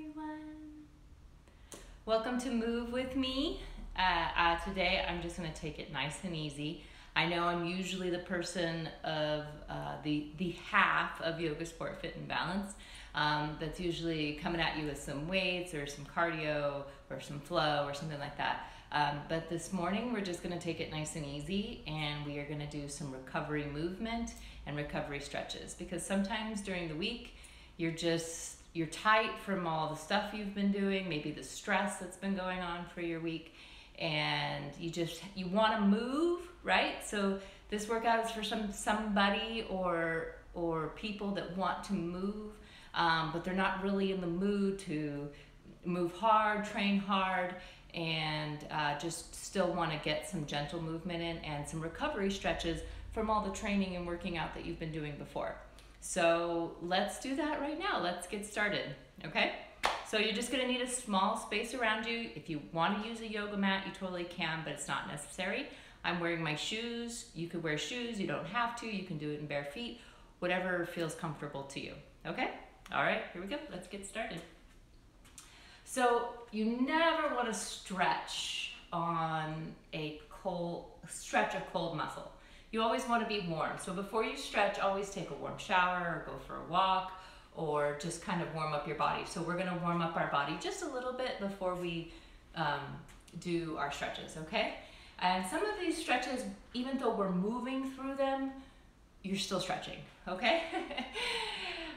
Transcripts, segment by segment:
everyone. Welcome to Move With Me. Today I'm just going to take it nice and easy. I know I'm usually the person of the half of Yoga Sport Fit and Balance that's usually coming at you with some weights or some cardio or some flow or something like that. But this morning we're just going to take it nice and easy, and we are going to do some recovery movement and recovery stretches, because sometimes during the week you're tight from all the stuff you've been doing, maybe the stress that's been going on for your week, and you want to move, right? So this workout is for somebody or people that want to move, but they're not really in the mood to move hard, train hard, and just still want to get some gentle movement in and some recovery stretches from all the training and working out that you've been doing before. So let's do that right now. Let's get started, okay? So you're just gonna need a small space around you. If you want to use a yoga mat, you totally can, but it's not necessary. I'm wearing my shoes. You could wear shoes, you don't have to. You can do it in bare feet, whatever feels comfortable to you, okay? All right, here we go, let's get started. So you never wanna stretch on a cold muscle. You always want to be warm. So before you stretch, always take a warm shower or go for a walk or just kind of warm up your body. So we're going to warm up our body just a little bit before we do our stretches, okay? And some of these stretches, even though we're moving through them, you're still stretching, okay?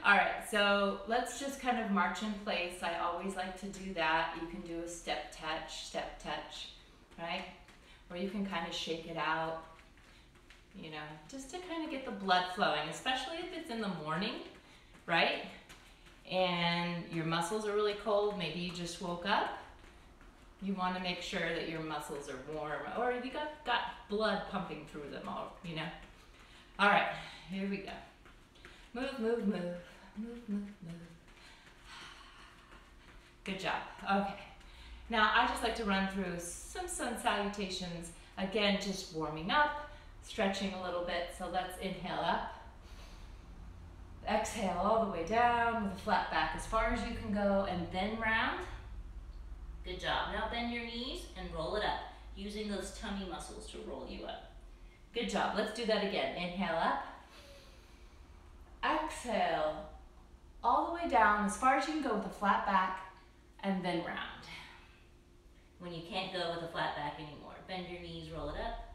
All right, so let's just kind of march in place. I always like to do that. You can do a step touch, right? Or you can kind of shake it out, you know, just to kind of get the blood flowing, especially if it's in the morning, right? And your muscles are really cold, maybe you just woke up. You want to make sure that your muscles are warm, or you got blood pumping through them all, you know. All right, here we go. Move, move, move, move, move, move. Good job, okay. Now I just like to run through some sun salutations. Again, just warming up, stretching a little bit. So let's inhale up. Exhale all the way down with a flat back as far as you can go, and then round. Good job. Now bend your knees and roll it up, using those tummy muscles to roll you up. Good job. Let's do that again. Inhale up. Exhale all the way down as far as you can go with a flat back, and then round. When you can't go with a flat back anymore, bend your knees, roll it up.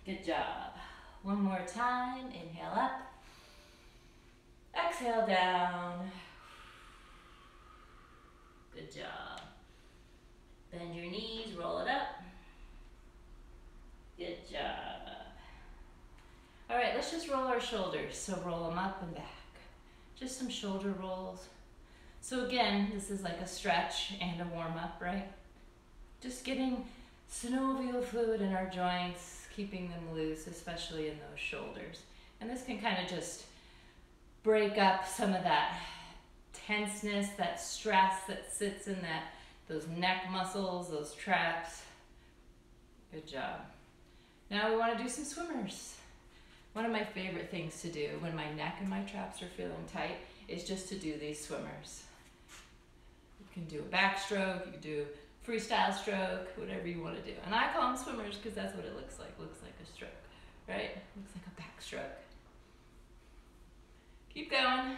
Good job. One more time. Inhale up. Exhale down. Good job. Bend your knees, roll it up. Good job. All right, let's just roll our shoulders. So roll them up and back. Just some shoulder rolls. So again, this is like a stretch and a warm up, right? Just getting synovial fluid in our joints, keeping them loose, especially in those shoulders. And this can kind of just break up some of that tenseness, that stress that sits in those neck muscles, those traps. Good job. Now we want to do some swimmers. One of my favorite things to do when my neck and my traps are feeling tight is just to do these swimmers. You can do a backstroke, you can do freestyle stroke, whatever you want to do. And I call them swimmers because that's what it looks like. Looks like a stroke, right? Looks like a backstroke. Keep going.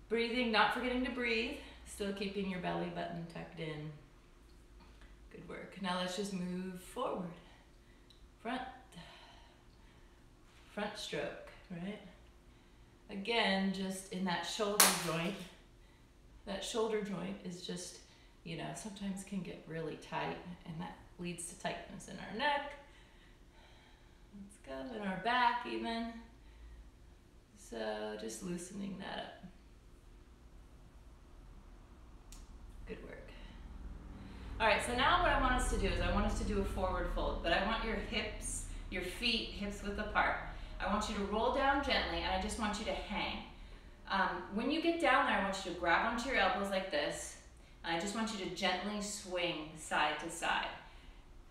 Breathing, not forgetting to breathe. Still keeping your belly button tucked in. Good work. Now let's just move forward. Front stroke, right? Again, just in that shoulder joint. That shoulder joint is just, you know, sometimes can get really tight, and that leads to tightness in our neck. Let's go, in our back even. So just loosening that up. Good work. All right, so now what I want us to do is I want us to do a forward fold, but I want your hips, your feet, hips width apart. I want you to roll down gently, and I just want you to hang. When you get down there, I want you to grab onto your elbows like this. I just want you to gently swing side to side.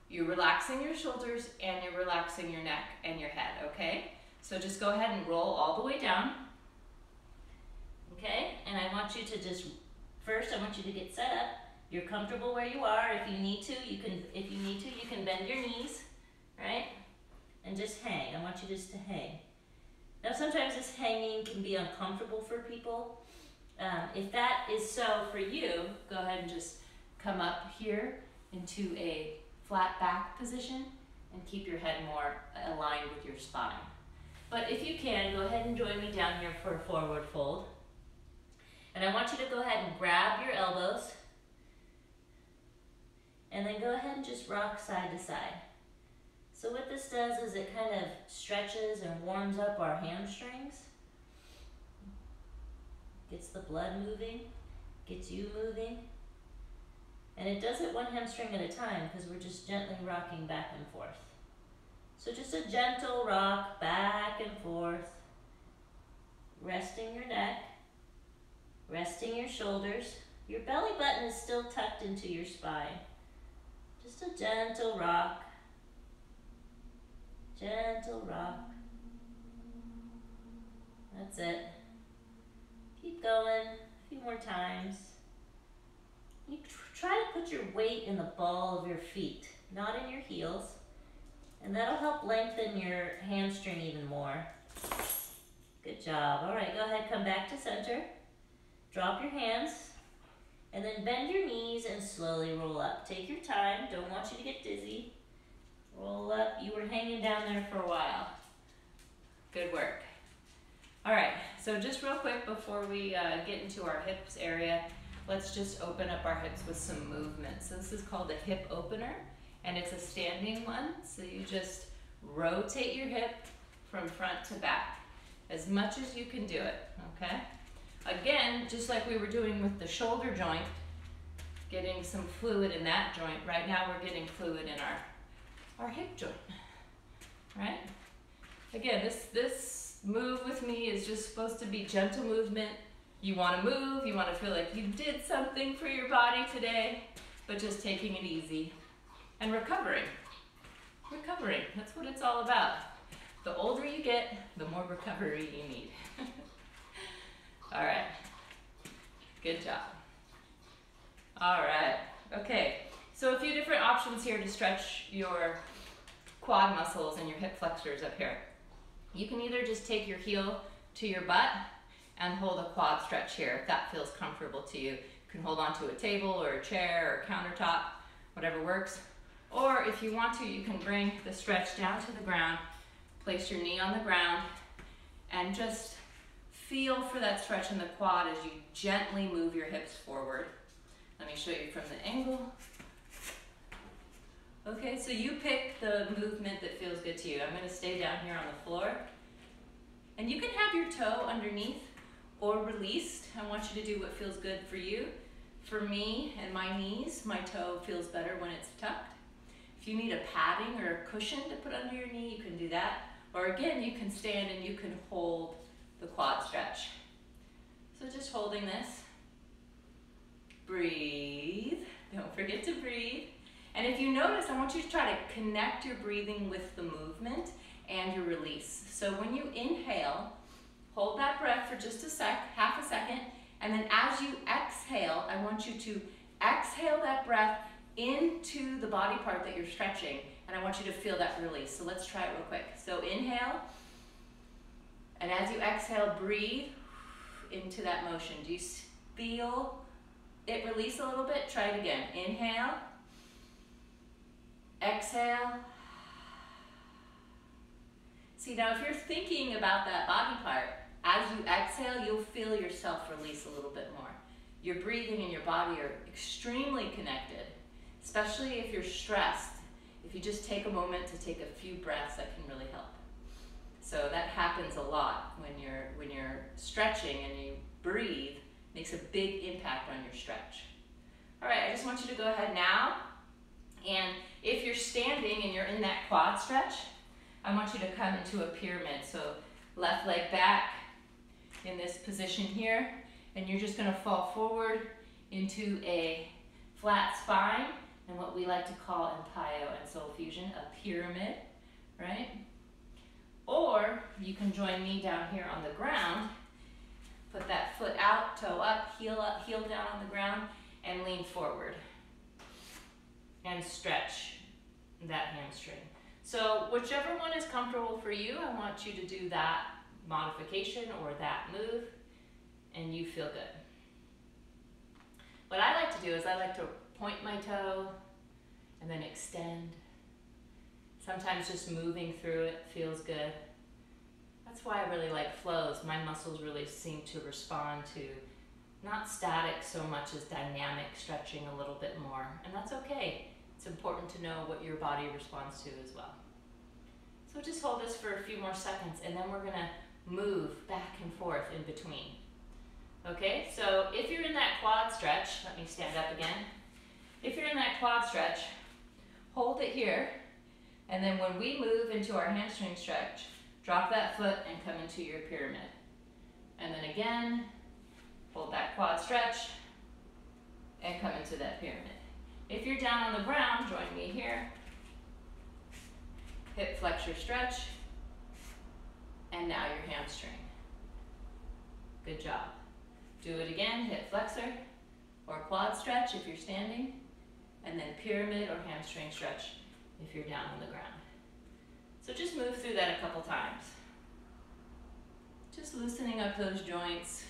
You're relaxing your shoulders and you're relaxing your neck and your head, okay? So just go ahead and roll all the way down. Okay, and I want want you to just, first I want you to get set up. You're comfortable where you are. If you need to, you can bend your knees, right? And just hang. I want you just to hang. Now sometimes this hanging can be uncomfortable for people. If that is so for you, go ahead and just come up here into a flat back position and keep your head more aligned with your spine. But if you can, go ahead and join me down here for a forward fold. And I want you to go ahead and grab your elbows and then go ahead and just rock side to side. So what this does is it kind of stretches and warms up our hamstrings. Gets the blood moving, gets you moving. And it does it one hamstring at a time because we're just gently rocking back and forth. So just a gentle rock back and forth, resting your neck, resting your shoulders. Your belly button is still tucked into your spine. Just a gentle rock, gentle rock. That's it. Keep going, a few more times. You try to put your weight in the ball of your feet, not in your heels. And that'll help lengthen your hamstring even more. Good job. All right, go ahead, come back to center. Drop your hands, and then bend your knees and slowly roll up. Take your time, don't want you to get dizzy. Roll up, you were hanging down there for a while. Good work. All right, so just real quick before we get into our hips area, let's just open up our hips with some movement. So this is called a hip opener, and it's a standing one. So you just rotate your hip from front to back as much as you can do it, okay? Again, just like we were doing with the shoulder joint, getting some fluid in that joint. Right now we're getting fluid in our hip joint, right? Again, this move with me is just supposed to be gentle movement. You want to move, you want to feel like you did something for your body today, but just taking it easy and recovering. Recovering, that's what it's all about. The older you get, the more recovery you need. All right, good job. All right, okay. So a few different options here to stretch your quad muscles and your hip flexors up here. You can either just take your heel to your butt and hold a quad stretch here if that feels comfortable to you. You can hold onto a table or a chair or a countertop, whatever works. Or if you want to, you can bring the stretch down to the ground, place your knee on the ground, and just feel for that stretch in the quad as you gently move your hips forward. Let me show you from the angle. Okay, so you pick the movement that feels good to you. I'm gonna stay down here on the floor. And you can have your toe underneath or released. I want you to do what feels good for you. For me and my knees, my toe feels better when it's tucked. If you need a padding or a cushion to put under your knee, you can do that. Or again, you can stand and you can hold the quad stretch. So just holding this. Breathe. Don't forget to breathe. And if you notice, I want you to try to connect your breathing with the movement and your release. So when you inhale, hold that breath for just a sec, half a second, and then as you exhale, I want you to exhale that breath into the body part that you're stretching, and I want you to feel that release. So let's try it real quick. So inhale, and as you exhale, breathe into that motion. Do you feel it release a little bit? Try it again. Inhale, exhale. See, now if you're thinking about that body part, as you exhale, you'll feel yourself release a little bit more. Your breathing and your body are extremely connected, especially if you're stressed. If you just take a moment to take a few breaths, that can really help. So that happens a lot when you're stretching and you breathe, makes a big impact on your stretch. All right, I just want you to go ahead now, and if you're standing and you're in that quad stretch, I want you to come into a pyramid. So left leg back in this position here, and you're just gonna fall forward into a flat spine and what we like to call in PIYO and Soul Fusion, a pyramid, right? Or you can join me down here on the ground Put that foot out, toe up, heel down on the ground, and lean forward. And stretch that hamstring. So whichever one is comfortable for you, I want you to do that modification or that move, and you feel good. What I like to do is I like to point my toe and then extend. Sometimes just moving through it feels good. That's why I really like flows. My muscles really seem to respond to not static so much as dynamic stretching a little bit more, and that's okay. It's important to know what your body responds to as well. So just hold this for a few more seconds, and then we're gonna move back and forth in between. Okay, so if you're in that quad stretch, let me stand up again. If you're in that quad stretch, hold it here, and then when we move into our hamstring stretch, drop that foot and come into your pyramid. And then again, hold that quad stretch and come into that pyramid. If you're down on the ground, join me here. Hip flexor stretch, and now your hamstring. Good job. Do it again, hip flexor or quad stretch if you're standing, and then pyramid or hamstring stretch if you're down on the ground. So just move through that a couple times. Just loosening up those joints.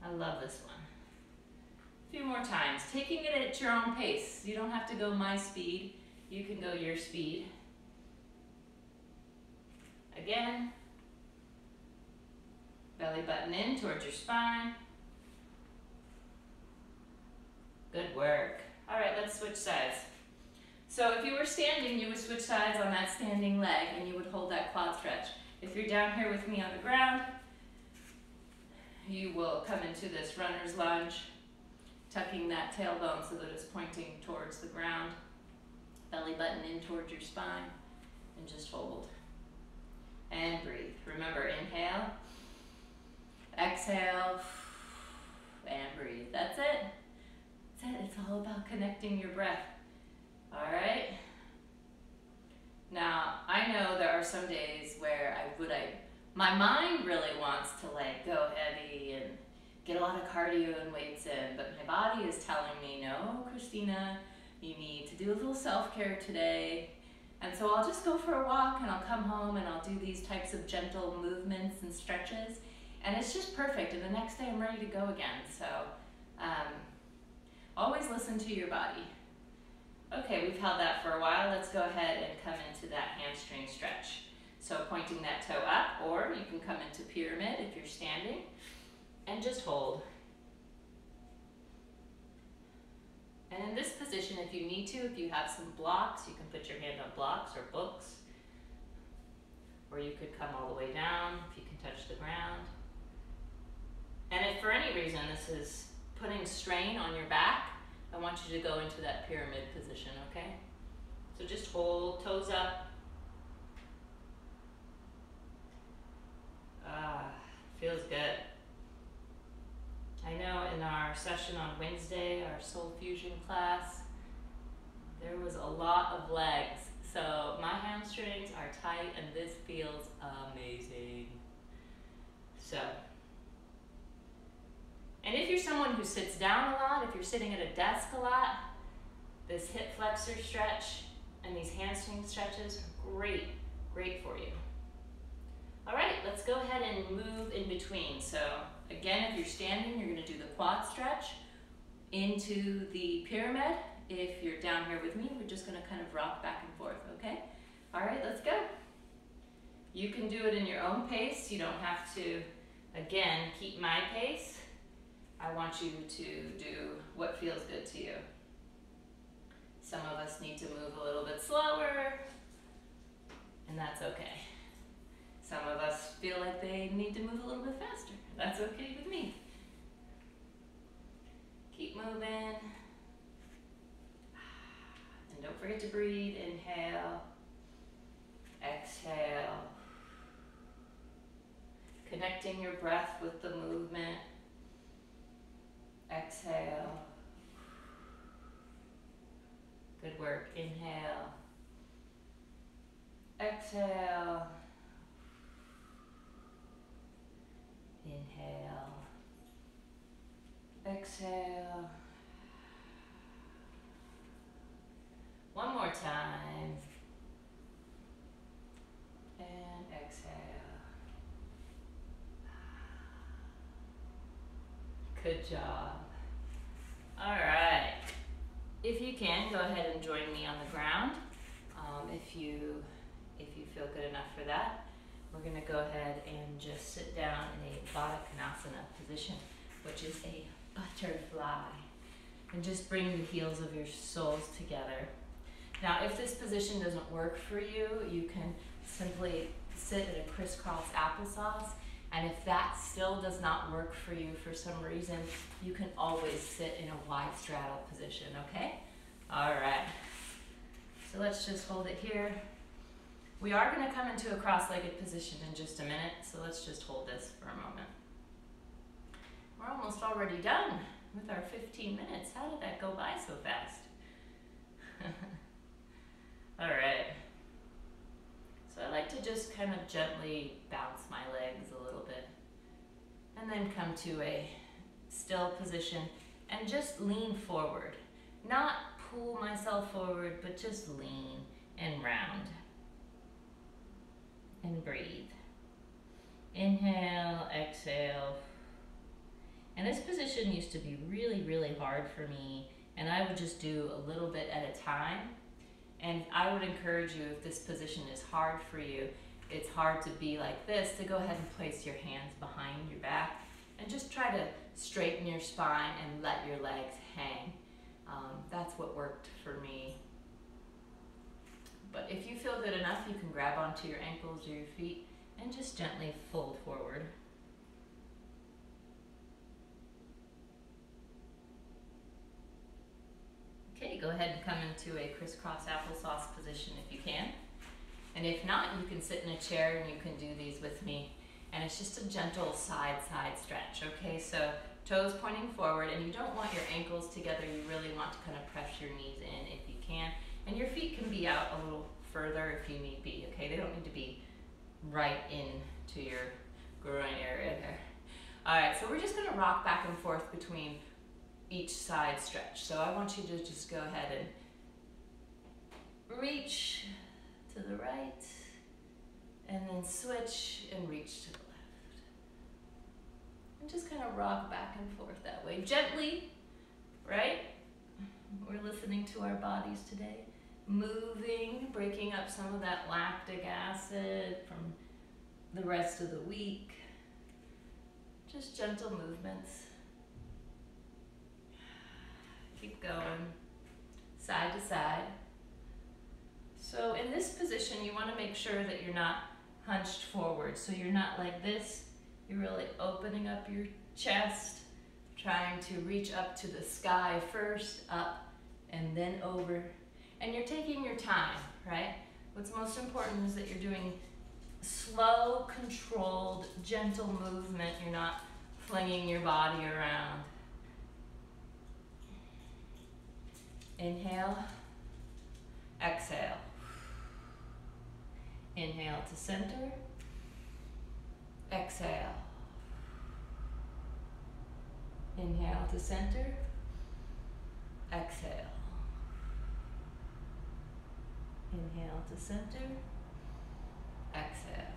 I love this one. A few more times, taking it at your own pace. You don't have to go my speed. You can go your speed. Again, belly button in towards your spine. Good work. All right, let's switch sides. So if you were standing, you would switch sides on that standing leg and you would hold that quad stretch. If you're down here with me on the ground, you will come into this runner's lunge, tucking that tailbone so that it's pointing towards the ground. Belly button in towards your spine, and just hold. And breathe. Remember, inhale, exhale, and breathe. That's it. That's it. It's all about connecting your breath. All right? Now, I know there are some days where my mind really wants to like go heavy and get a lot of cardio and weights in, but my body is telling me, no, Christina, you need to do a little self-care today. And so I'll just go for a walk and I'll come home and I'll do these types of gentle movements and stretches. And it's just perfect. And the next day I'm ready to go again. So always listen to your body. Okay, we've held that for a while. Let's go ahead and come into that hamstring stretch. So pointing that toe up, or you can come into pyramid if you're standing, and just hold. And in this position, if you need to, if you have some blocks, you can put your hand on blocks or books, or you could come all the way down if you can touch the ground. And if for any reason this is putting strain on your back, I want you to go into that pyramid position, okay? So just hold, toes up. Feels good. I know in our session on Wednesday, our Soul Fusion class, there was a lot of legs. So my hamstrings are tight and this feels amazing. So, and if you're someone who sits down a lot, if you're sitting at a desk a lot, this hip flexor stretch and these hamstring stretches are great, great for you. All right, let's go ahead and move in between. So again, if you're standing, you're gonna do the quad stretch into the pyramid. If you're down here with me, we're just gonna kind of rock back and forth, okay? All right, let's go. You can do it in your own pace. You don't have to, again, keep my pace. I want you to do what feels good to you. Some of us need to move a little bit slower, and that's okay. Some of us feel like they need to move a little bit faster. That's okay with me. Keep moving. And don't forget to breathe. Inhale. Exhale. Connecting your breath with the movement. Exhale. Good work. Inhale. Exhale. Exhale. One more time. And exhale. Good job. All right. If you can, go ahead and join me on the ground. If you feel good enough for that, we're going to go ahead and just sit down in a Badakanasana position, which is a butterfly. And just bring the heels of your soles together. Now, if this position doesn't work for you, you can simply sit in a crisscross applesauce. And if that still does not work for you for some reason, you can always sit in a wide straddle position, okay? All right. So let's just hold it here. We are going to come into a cross-legged position in just a minute, so let's just hold this for a moment. We're almost already done with our 15 minutes. How did that go by so fast? All right. So I like to just kind of gently bounce my legs a little bit and then come to a still position and just lean forward. Not pull myself forward, but just lean and round. And breathe. Inhale, exhale. And this position used to be really, really hard for me, and I would just do a little bit at a time. And I would encourage you, if this position is hard for you, it's hard to be like this, to go ahead and place your hands behind your back and just try to straighten your spine and let your legs hang. That's what worked for me. But if you feel good enough, you can grab onto your ankles or your feet and just gently fold forward. Okay, go ahead and come into a crisscross applesauce position if you can. And if not, you can sit in a chair and you can do these with me. And it's just a gentle side stretch, okay? So toes pointing forward, and you don't want your ankles together. You really want to kind of press your knees in if you can. And your feet can be out a little further if you need be, okay? They don't need to be right into your groin area there. All right, so we're just gonna rock back and forth between each side stretch. So I want you to just go ahead and reach to the right, and then switch and reach to the left. And just kind of rock back and forth that way. Gently, right? We're listening to our bodies today. Moving, breaking up some of that lactic acid from the rest of the week. Just gentle movements. Keep going, side to side. So in this position, you want to make sure that you're not hunched forward. So you're not like this. You're really opening up your chest, trying to reach up to the sky first, up, and then over. And you're taking your time, right? What's most important is that you're doing slow, controlled, gentle movement. You're not flinging your body around. Inhale, exhale. Inhale to center, exhale. Inhale to center, exhale. Inhale to center, exhale.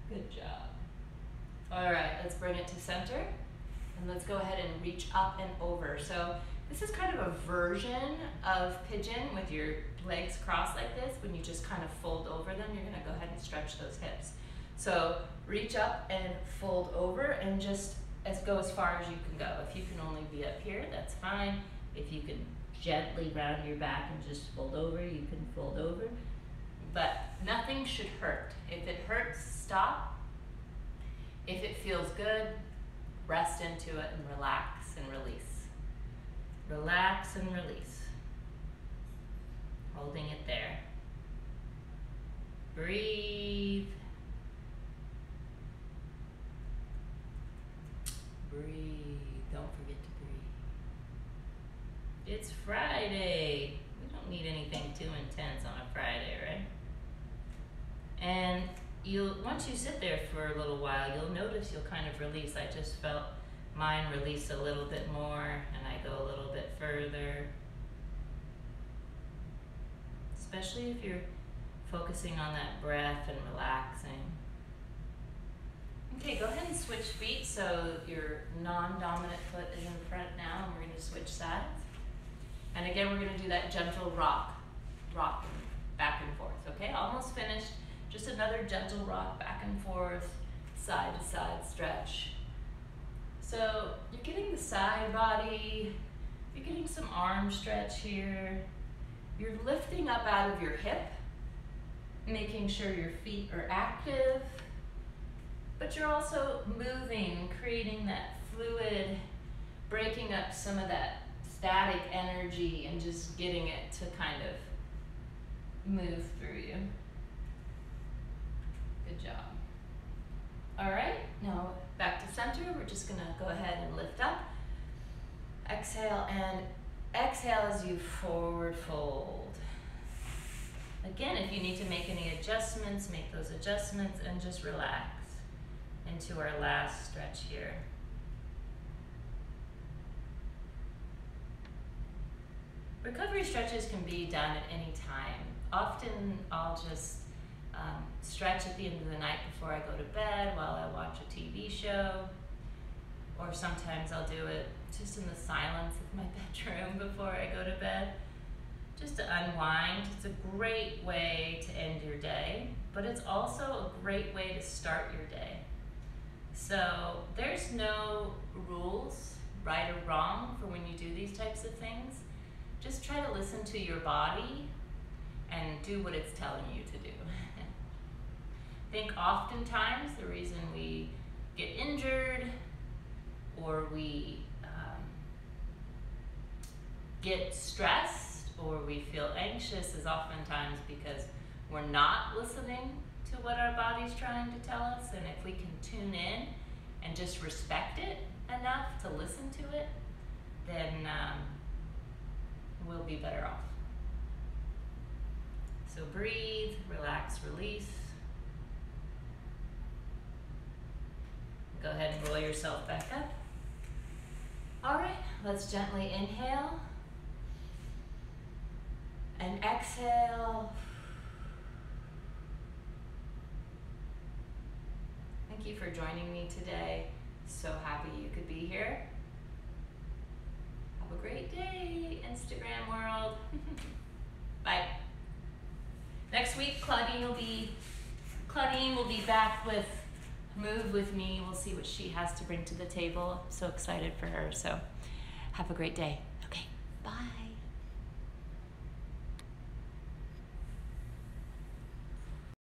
Good job. All right, let's bring it to center. And let's go ahead and reach up and over. So this is kind of a version of pigeon with your legs crossed like this. When you just kind of fold over them, you're gonna go ahead and stretch those hips. So reach up and fold over, and just go as far as you can go. If you can only be up here, that's fine. If you can gently round your back and just fold over, you can fold over. But nothing should hurt. If it hurts, stop. If it feels good, rest into it and relax and release. Relax and release. Holding it there. Breathe. Breathe. Don't forget to breathe. It's Friday. We don't need anything too intense on a Friday, right? And once you sit there for a little while, you'll notice you'll kind of release. I just felt mine release a little bit more, and I go a little bit further. Especially if you're focusing on that breath and relaxing. Okay, go ahead and switch feet so your non-dominant foot is in front now, and we're going to switch sides. And again, we're going to do that gentle rock back and forth, okay? Almost finished. Just another gentle rock back and forth, side to side stretch. So you're getting the side body, you're getting some arm stretch here. You're lifting up out of your hip, making sure your feet are active, but you're also moving, creating that fluid, breaking up some of that static energy and just getting it to kind of move through you. Good job. All right, now back to center. We're just gonna go ahead and lift up. Exhale, and exhale as you forward fold. Again, if you need to make any adjustments, make those adjustments and just relax into our last stretch here. Recovery stretches can be done at any time. Often I'll just stretch at the end of the night before I go to bed while I watch a TV show, or sometimes I'll do it just in the silence of my bedroom before I go to bed, just to unwind. It's a great way to end your day, but it's also a great way to start your day. So there's no rules, right or wrong, for when you do these types of things. Just try to listen to your body and do what it's telling you to do. I think oftentimes the reason we get injured or we get stressed or we feel anxious is oftentimes because we're not listening to what our body's trying to tell us. And if we can tune in and just respect it enough to listen to it, then we'll be better off. So breathe, relax, release. Go ahead and roll yourself back up. All right, let's gently inhale and exhale. Thank you for joining me today. So happy you could be here. Have a great day, Instagram world. Bye. Next week, Claudine will be back with Move With Me. We'll see what she has to bring to the table. I'm so excited for her. So have a great day. Okay, bye.